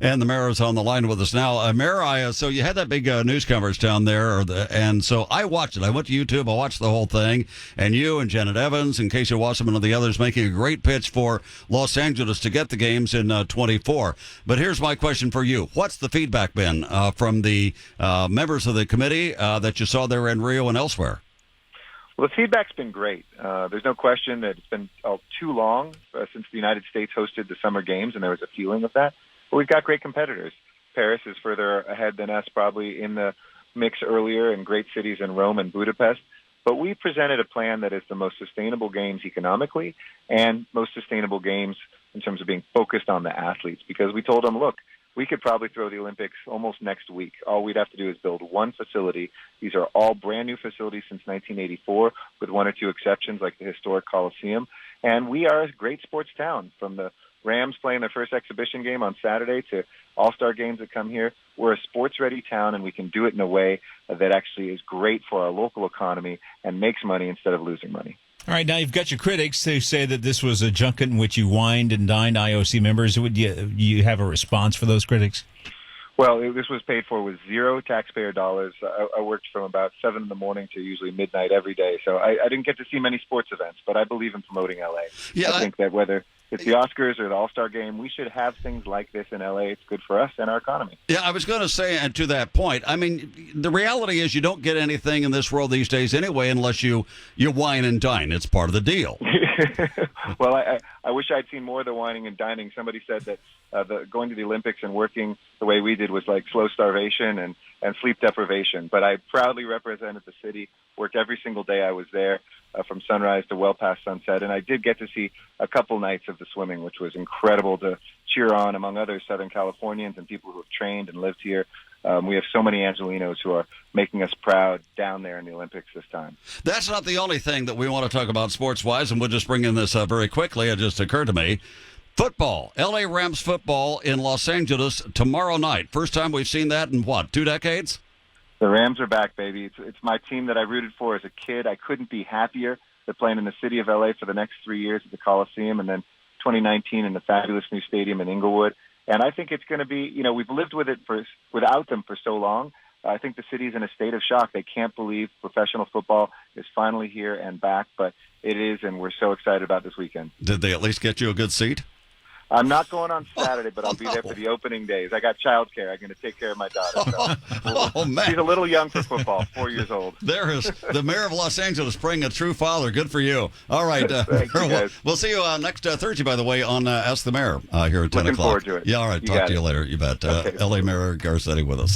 And the mayor is on the line with us now. Mayor, so you had that big news coverage down there, and so I watched it. I went to YouTube, I watched the whole thing, and you and Janet Evans, in case you watched them, and the others, making a great pitch for Los Angeles to get the games in 24. But here's my question for you. What's the feedback been from the members of the committee that you saw there in Rio and elsewhere? Well, the feedback's been great. There's no question that it's been too long since the United States hosted the Summer Games, and there was a feeling of that. But we've got great competitors. Paris is further ahead than us, probably in the mix earlier, in great cities in Rome and Budapest. But we presented a plan that is the most sustainable games economically and most sustainable games in terms of being focused on the athletes, because we told them, look, we could probably throw the Olympics almost next week. All we'd have to do is build one facility. These are all brand new facilities since 1984, with one or two exceptions like the historic Coliseum. And we are a great sports town. From the Rams playing their first exhibition game on Saturday to all-star games that come here, we're a sports-ready town, and we can do it in a way that actually is great for our local economy and makes money instead of losing money. All right, now you've got your critics who say that this was a junket in which you wined and dined IOC members. Would you have a response for those critics? Well, this was paid for with zero taxpayer dollars. I worked from about 7 in the morning to usually midnight every day, so I didn't get to see many sports events, but I believe in promoting L.A. Yeah, I think that whether it's the Oscars or the All-Star Game, we should have things like this in L.A. It's good for us and our economy. Yeah, I was going to say, and to that point, I mean, the reality is you don't get anything in this world these days anyway unless you wine and dine. It's part of the deal. Well, I wish I'd seen more of the whining and dining. Somebody said that going to the Olympics and working the way we did was like slow starvation and sleep deprivation. But I proudly represented the city, worked every single day I was there, from sunrise to well past sunset. And I did get to see a couple nights of the swimming, which was incredible to cheer on, among others, Southern Californians and people who have trained and lived here. We have so many Angelinos who are making us proud down there in the Olympics this time. That's not the only thing that we want to talk about sports-wise, and we'll just bring in this very quickly. It just occurred to me. Football, L.A. Rams football in Los Angeles tomorrow night. First time we've seen that in, 2 decades? The Rams are back, baby. It's my team that I rooted for as a kid. I couldn't be happier. They're playing in the city of L.A. for the next 3 years at the Coliseum, and then 2019 in the fabulous new stadium in Inglewood. And I think it's going to be, we've lived without them for so long. I think the city's in a state of shock. They can't believe professional football is finally here and back, but it is, and we're so excited about this weekend. Did they at least get you a good seat? I'm not going on Saturday, but I'll be there for the opening days. I got childcare. I'm going to take care of my daughter. So man. She's a little young for football, 4 years old. There is the mayor of Los Angeles playing a true father. Good for you. All right. Thank you, guys. We'll see you next Thursday, by the way, on Ask the Mayor here at 10 Looking o'clock. forward to it. Yeah, all right. Talk to you later. You bet. Okay. L.A. Mayor Garcetti with us.